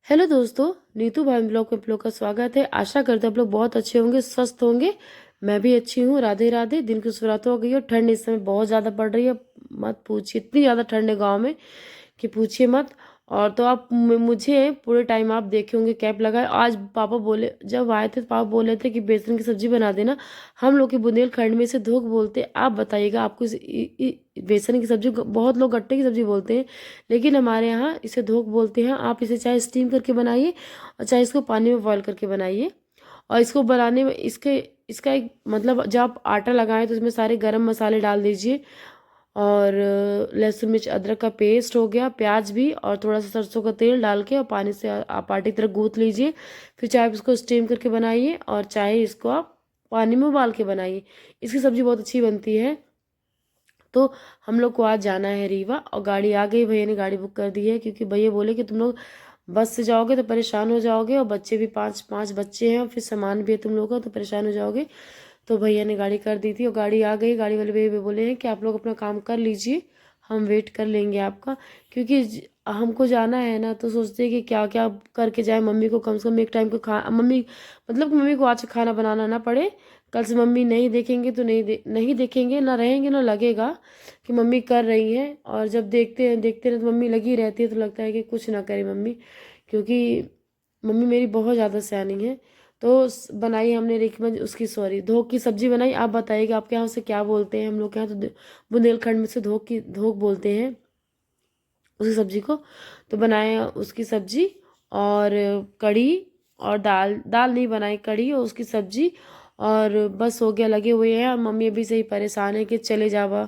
Hello दोस्तों, नीतू भाई blog में आप लोग का स्वागत है। आशा करते हैं आप लोग बहुत अच्छे होंगे, स्वस्थ होंगे। मैं भी अच्छी हूँ। राधे राधे। दिन की शुरुआत हो गई है। ठंड इस समय बहुत ज़्यादा पड़ रही है, मत पूछिए। इतनी ज़्यादा ठंड है गाँव में कि पूछिए मत। और तो आप मुझे पूरे टाइम आप देखे होंगे कैप लगाए। आज पापा बोले, जब आए थे तो पापा बोले थे कि बेसन की सब्जी बना देना। हम लोग के बुंदेलखंड में इसे धोख बोलते हैं। आप बताइएगा, आपको बेसन की सब्जी, बहुत लोग गट्टे की सब्जी बोलते हैं, लेकिन हमारे यहाँ इसे धोख बोलते हैं। आप इसे चाहे स्टीम करके बनाइए और चाहे इसको पानी में बॉयल करके बनाइए। और इसको बनाने में इसका एक मतलब, जब आप आटा लगाएं तो इसमें सारे गरम मसाले डाल दीजिए। और लहसुन मिर्च अदरक का पेस्ट हो गया, प्याज भी, और थोड़ा सा सरसों का तेल डाल के और पानी से आप आटे की तरह गूंथ लीजिए। फिर चाहे आप इसको स्टीम करके बनाइए और चाहे इसको आप पानी में उबाल के बनाइए। इसकी सब्जी बहुत अच्छी बनती है। तो हम लोग को आज जाना है रीवा, और गाड़ी आ गई। भैया ने गाड़ी बुक कर दी है, क्योंकि भैया बोले कि तुम लोग बस से जाओगे तो परेशान हो जाओगे, और बच्चे भी पाँच पाँच बच्चे हैं और फिर सामान भी है तुम लोगों का, तो परेशान हो जाओगे। तो भैया ने गाड़ी कर दी थी और गाड़ी आ गई। गाड़ी वाले भैया भी बोले हैं कि आप लोग अपना काम कर लीजिए, हम वेट कर लेंगे आपका। क्योंकि हमको जाना है ना, तो सोचते हैं कि क्या क्या करके जाए। मम्मी को कम से कम एक टाइम को मम्मी, मतलब कि मम्मी को आज से खाना बनाना ना पड़े। कल से मम्मी नहीं देखेंगे तो नहीं देखेंगे, ना रहेंगे ना लगेगा कि मम्मी कर रही हैं। और जब देखते हैं तो मम्मी लगी रहती है, तो लगता है कि कुछ ना करे मम्मी। क्योंकि मम्मी मेरी बहुत ज़्यादा सयानी है। तो बनाई हमने रेखमन उसकी, सॉरी, धोख की सब्जी बनाई। आप बताइएगा आपके यहाँ उसे क्या बोलते हैं। हम लोग के यहाँ तो बुंदेलखंड में से धोख बोलते हैं उसी सब्जी को। तो बनाए उसकी सब्जी और कढ़ी, और दाल दाल नहीं बनाई, कढ़ी और उसकी सब्जी। और बस हो गया, लगे हुए हैं। और मम्मी अभी से ही परेशान है कि चले जावा,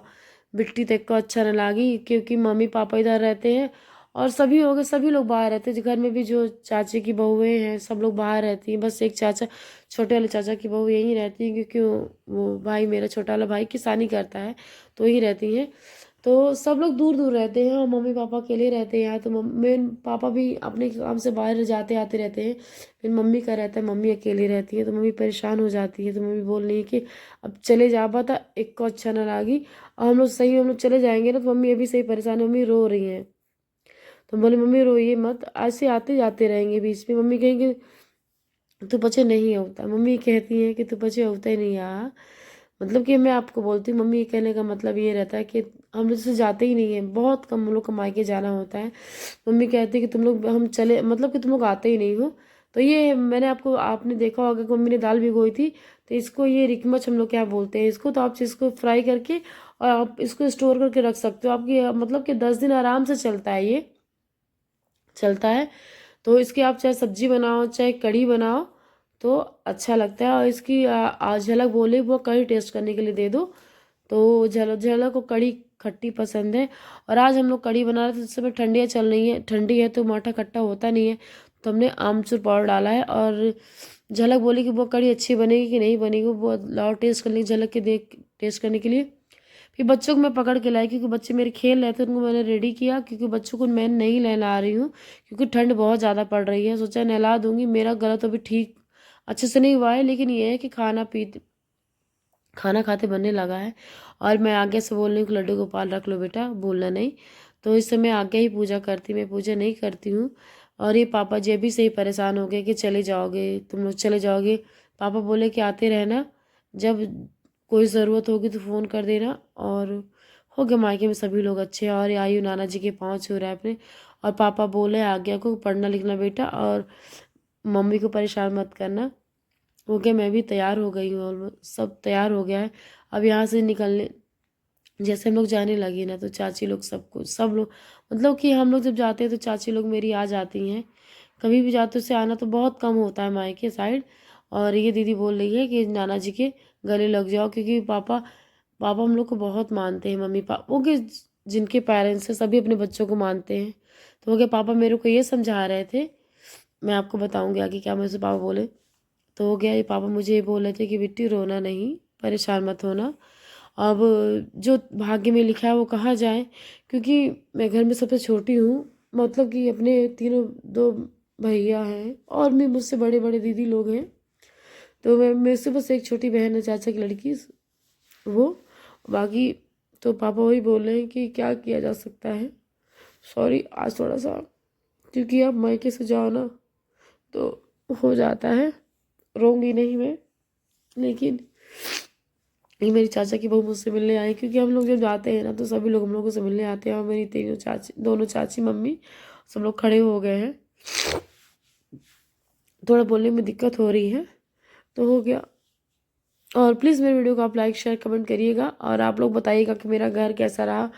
बिट्टी तक को अच्छा न लागी, क्योंकि मम्मी पापा इधर रहते हैं। और सभी हो गए, सभी लोग बाहर रहते हैं घर में भी। जो चाचे की बहुएं हैं सब लोग बाहर रहती हैं। बस एक चाचा, छोटे वाले चाचा की बहू यहीं रहती है, क्योंकि वो भाई, मेरा छोटा वाला भाई किसानी करता है, तो यहीं रहती हैं। तो सब लोग दूर दूर रहते हैं और मम्मी पापा अकेले रहते हैं यहाँ। तो मम्मी पापा भी अपने काम से बाहर जाते आते रहते हैं। फिर मम्मी का रहता है, मम्मी अकेली रहती है, तो मम्मी परेशान हो जाती है। तो मम्मी बोल रही है कि अब चले जा पाता, एक को अच्छा ना लगी। और हम लोग चले जाएंगे ना, तो मम्मी अभी सही परेशान है, मम्मी रो रही हैं। तो बोले मम्मी रोइए मत, ऐसे आते जाते रहेंगे बीच में। मम्मी कहेंगे तू बच्चे नहीं होता, मम्मी कहती है कि तू बच्चे होता ही नहीं यहाँ। मतलब कि मैं आपको बोलती हूँ, मम्मी ये कहने का मतलब ये रहता है कि हम लोग से जाते ही नहीं है, बहुत कम हम लोग को मायके जाना होता है। मम्मी कहती है कि तुम लोग, हम चले, मतलब कि तुम लोग आते ही नहीं हो। तो ये मैंने आपने देखा होगा कि मम्मी ने दाल भिगोई थी, तो इसको ये रिकमच हम लोग क्या बोलते हैं इसको। तो आप इसको फ्राई करके और आप इसको स्टोर करके रख सकते हो। आपकी मतलब कि 10 दिन आराम से चलता है, ये चलता है। तो इसकी आप चाहे सब्जी बनाओ चाहे कढ़ी बनाओ तो अच्छा लगता है। और इसकी झलक बोले, वो कढ़ी टेस्ट करने के लिए दे दो। तो झलक को कढ़ी खट्टी पसंद है। और आज हम लोग कढ़ी बना रहे थे, इस समय ठंडियाँ चल रही हैं, ठंडी है तो माठा खट्टा होता नहीं है, तो हमने आमचूर पाउडर डाला है। और झलक बोली कि वो कढ़ी अच्छी बनेगी कि नहीं बनेगी, वो लाओ टेस्ट करने, झलक के देख टेस्ट करने के लिए। फिर बच्चों को मैं पकड़ के लाई, क्योंकि बच्चे मेरे खेल रहे थे, उनको मैंने रेडी किया। क्योंकि बच्चों को मैं नहीं नहला रही हूँ, क्योंकि ठंड बहुत ज़्यादा पड़ रही है। सोचा नहला दूंगी। मेरा गला तो अभी ठीक अच्छे से नहीं हुआ है, लेकिन ये है कि खाना खाते बनने लगा है। और मैं आगे से बोल रही हूँ कि लड्डू गोपाल रख लो बेटा, बोलना नहीं। तो इस समय आगे ही पूजा करती, मैं पूजा नहीं करती हूँ। और ये पापा जी अभी से ही परेशान हो गए कि चले जाओगे, तुम लोग चले जाओगे। पापा बोले कि आते रहना, जब कोई ज़रूरत होगी तो फ़ोन कर देना। और हो गया, मायके में सभी लोग अच्छे हैं। और ये आयु नाना जी के पाँव छू रहा है अपने। और पापा बोले आज्ञा को, पढ़ना लिखना बेटा, और मम्मी को परेशान मत करना। हो गया, मैं भी तैयार हो गई हूँ, ऑलमोस्ट सब तैयार हो गया है। अब यहाँ से निकलने, जैसे हम लोग जाने लगे ना, तो चाची लोग सब लोग, मतलब कि हम लोग जब जाते हैं तो चाची लोग मेरी आ जाती हैं। कभी भी जाते उससे आना तो बहुत कम होता है मायके साइड। और ये दीदी बोल रही है कि नाना जी के गले लग जाओ, क्योंकि पापा पापा हम लोग को बहुत मानते हैं। मम्मी पापा वो के, जिनके पेरेंट्स हैं सभी अपने बच्चों को मानते हैं। तो वो क्या, पापा मेरे को ये समझा रहे थे, मैं आपको बताऊंगी आगे क्या मुझसे पापा बोले। तो हो गया, ये पापा मुझे ये बोल रहे थे कि बिट्टी रोना नहीं, परेशान मत होना। अब जो भाग्य में लिखा है वो कहाँ जाए, क्योंकि मैं घर में सबसे छोटी हूँ। मतलब कि अपने तीनों, दो भैया हैं और भी मुझसे बड़े बड़े दीदी लोग हैं। तो मैं, मेरे से बस एक छोटी बहन है, चाचा की लड़की, वो। बाकी तो पापा वही बोल रहे हैं कि क्या किया जा सकता है। सॉरी, आज थोड़ा सा क्योंकि अब मायके से जाओ ना तो हो जाता है, रोऊंगी नहीं मैं। लेकिन ये मेरी चाचा की बहू मुझसे मिलने आई, क्योंकि हम लोग जब जाते हैं ना तो सभी लोग हम लोगों से मिलने आते हैं, और मेरी तीनों चाची, दोनों चाची, मम्मी, सब लोग खड़े हो गए हैं। थोड़ा बोलने में दिक्कत हो रही है तो हो गया। और प्लीज़ मेरे वीडियो को आप लाइक शेयर कमेंट करिएगा, और आप लोग बताइएगा कि मेरा घर कैसा रहा,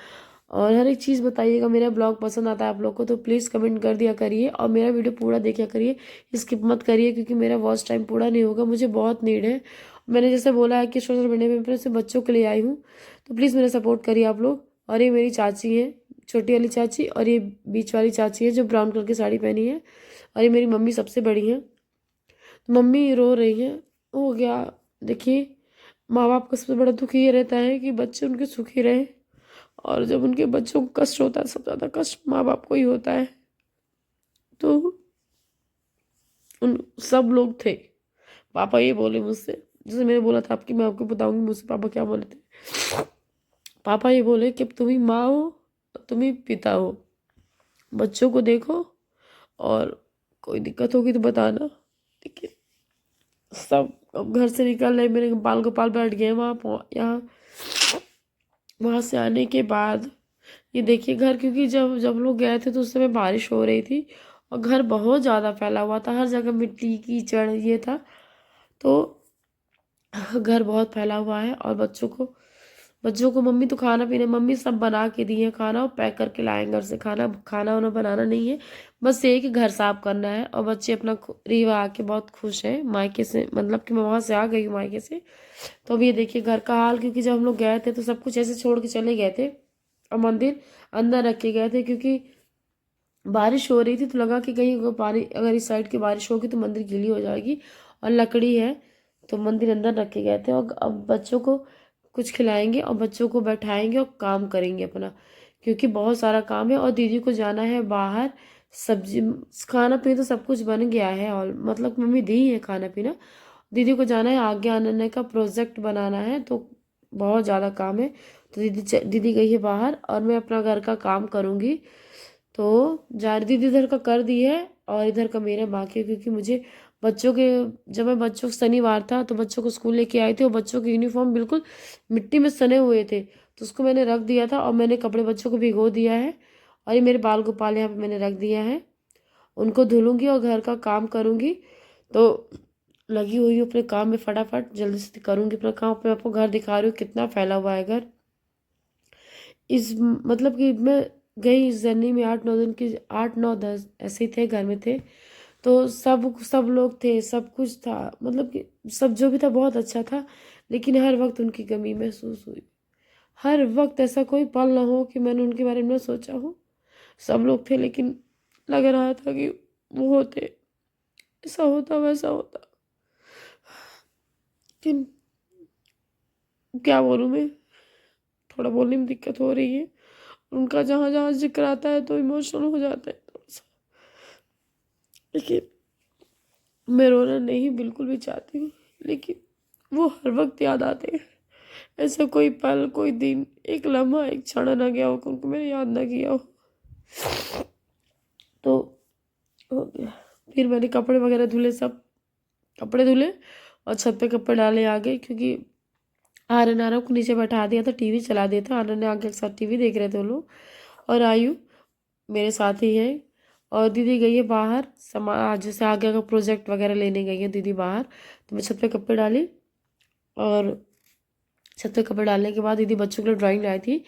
और हर एक चीज़ बताइएगा। मेरा ब्लॉग पसंद आता है आप लोग को तो प्लीज़ कमेंट कर दिया करिए, और मेरा वीडियो पूरा देखा करिए, स्किप मत करिए, क्योंकि मेरा वॉच टाइम पूरा नहीं होगा, मुझे बहुत नीड है। मैंने जैसे बोला है कि सोशल मीडिया में अपने से बच्चों के लिए आई हूँ, तो प्लीज़ मेरा सपोर्ट करिए आप लोग। और ये मेरी चाची है, छोटी वाली चाची, और ये बीच वाली चाची है जो ब्राउन कलर की साड़ी पहनी है, और ये मेरी मम्मी सबसे बड़ी है। मम्मी रो रही है, हो गया। देखिए, माँ बाप का सबसे बड़ा दुख ये रहता है कि बच्चे उनके सुखी रहे, और जब उनके बच्चों को कष्ट होता है, सबसे ज़्यादा कष्ट माँ बाप को ही होता है। तो उन सब लोग थे। पापा ये बोले मुझसे, जैसे मैंने बोला था आपकी, मैं आपको बताऊंगी मुझसे पापा क्या बोले थे। पापा ये बोले कि तुम ही माँ हो, तुम ही पिता हो, बच्चों को देखो, और कोई दिक्कत होगी तो बताना। ठीक है। सब अब घर से निकल रहे, मेरे बाल गोपाल बैठ गए वहाँ यहाँ। वहाँ से आने के बाद ये देखिए घर, क्योंकि जब जब लोग गए थे तो उस समय बारिश हो रही थी, और घर बहुत ज़्यादा फैला हुआ था, हर जगह मिट्टी कीचड़ ये था। तो घर बहुत फैला हुआ है, और बच्चों को मम्मी तो खाना पीना, मम्मी सब बना के दी है खाना, और पैक करके लाए घर से खाना। खाना वाना बनाना नहीं है, बस ये कि घर साफ करना है। और बच्चे अपना रीवा आके बहुत खुश है मायके से, मतलब कि मैं वहाँ से आ गई हूँ मायके से। तो अब ये देखिए घर का हाल, क्योंकि जब हम लोग गए थे तो सब कुछ ऐसे छोड़ के चले गए थे, और मंदिर अंदर रख के गए थे, क्योंकि बारिश हो रही थी तो लगा कि कहीं पानी, अगर इस साइड की बारिश होगी तो मंदिर गीली हो जाएगी, और लकड़ी है, तो मंदिर अंदर रख के गए थे। और अब बच्चों को कुछ खिलाएंगे, और बच्चों को बैठाएंगे, और काम करेंगे अपना, क्योंकि बहुत सारा काम है। और दीदी को जाना है बाहर, सब्जी खाना पीना तो सब कुछ बन गया है, और मतलब मम्मी दी है खाना पीना। दीदी को जाना है आगे आने का प्रोजेक्ट बनाना है, तो बहुत ज़्यादा काम है। तो दीदी गई है बाहर, और मैं अपना घर का काम करूँगी। तो दीदी इधर का कर दी है, और इधर का मेरे बाकी, क्योंकि मुझे बच्चों के, जब मैं बच्चों शनिवार था तो बच्चों को स्कूल लेके आई थी, और बच्चों के यूनिफॉर्म बिल्कुल मिट्टी में सने हुए थे, तो उसको मैंने रख दिया था, और मैंने कपड़े बच्चों को भिगो दिया है। और ये मेरे बाल गोपाल यहाँ पे मैंने रख दिया है, उनको धुलूंगी और घर का काम करूँगी। तो लगी हुई हूँ अपने काम में, फटाफट जल्दी से करूँगी अपना काम। मैं आपको घर दिखा रही हूँ कितना फैला हुआ है घर। इस मतलब कि मैं गई इस जर्नी में 8-9 दिन की, 8-9-10 ऐसे ही थे, घर में थे। तो सब लोग थे, सब कुछ था, मतलब कि सब जो भी था बहुत अच्छा था। लेकिन हर वक्त उनकी कमी महसूस हुई, हर वक्त ऐसा कोई पल ना हो कि मैंने उनके बारे में सोचा हो। सब लोग थे, लेकिन लग रहा था कि वो होते, ऐसा होता वैसा होता। लेकिन क्या बोलूँ मैं, थोड़ा बोलने में दिक्कत हो रही है। उनका जहाँ जहाँ जिक्र आता है तो इमोशनल हो जाता है थोड़ा सा। लेकिन मैं रोना नहीं बिल्कुल भी चाहती हूँ, लेकिन वो हर वक्त याद आते हैं। ऐसा कोई पल, कोई दिन, एक लम्हा, एक क्षण ना गया हो कि उनको मैंने याद ना किया हो। तो हो गया। फिर मैंने कपड़े वगैरह धुले, सब कपड़े धुले, और छत पे कपड़े डाले आ गए, क्योंकि आरन को नीचे बैठा दिया था, टीवी चला दिया था। आरन ने आगे के साथ टीवी देख रहे थे वो लोग, और आयु मेरे साथ ही है। और दीदी गई है बाहर, जैसे आगे का प्रोजेक्ट वगैरह लेने गई है दीदी बाहर। तो मैं छत पे कपड़े डाली, और छत पे कपड़े डालने के बाद दीदी बच्चों के लिए ड्राइंग लाई थी,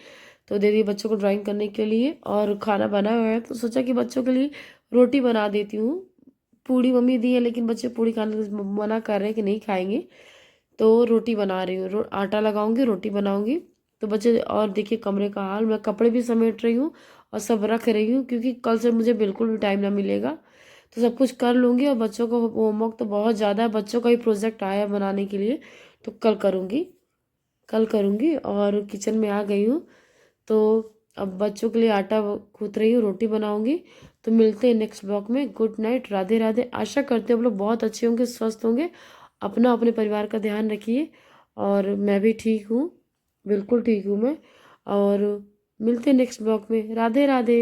तो दीदी बच्चों को ड्राइंग करने के लिए, और खाना बना हुआ है, तो सोचा कि बच्चों के लिए रोटी बना देती हूँ। पूड़ी मम्मी दी है, लेकिन बच्चे पूड़ी खाने से मना कर रहे हैं कि नहीं खाएंगे, तो रोटी बना रही हूँ, आटा लगाऊंगी, रोटी बनाऊंगी। तो बच्चे, और देखिए कमरे का हाल, मैं कपड़े भी समेट रही हूँ, और सब रख रही हूँ, क्योंकि कल से मुझे बिल्कुल भी टाइम ना मिलेगा, तो सब कुछ कर लूँगी। और बच्चों को होमवर्क तो बहुत ज़्यादा है, बच्चों का ही प्रोजेक्ट आया है बनाने के लिए, तो कल करूँगी। और किचन में आ गई हूँ, तो अब बच्चों के लिए आटा गूँथ रही हूँ, रोटी बनाऊंगी। तो मिलते हैं नेक्स्ट ब्लॉग में। Good night, Radhe Radhe. आशा करते हैं हम लोग बहुत अच्छे होंगे, स्वस्थ होंगे। अपना, अपने परिवार का ध्यान रखिए, और मैं भी ठीक हूँ, बिल्कुल ठीक हूँ मैं। और मिलते हैं नेक्स्ट ब्लॉग में। राधे राधे।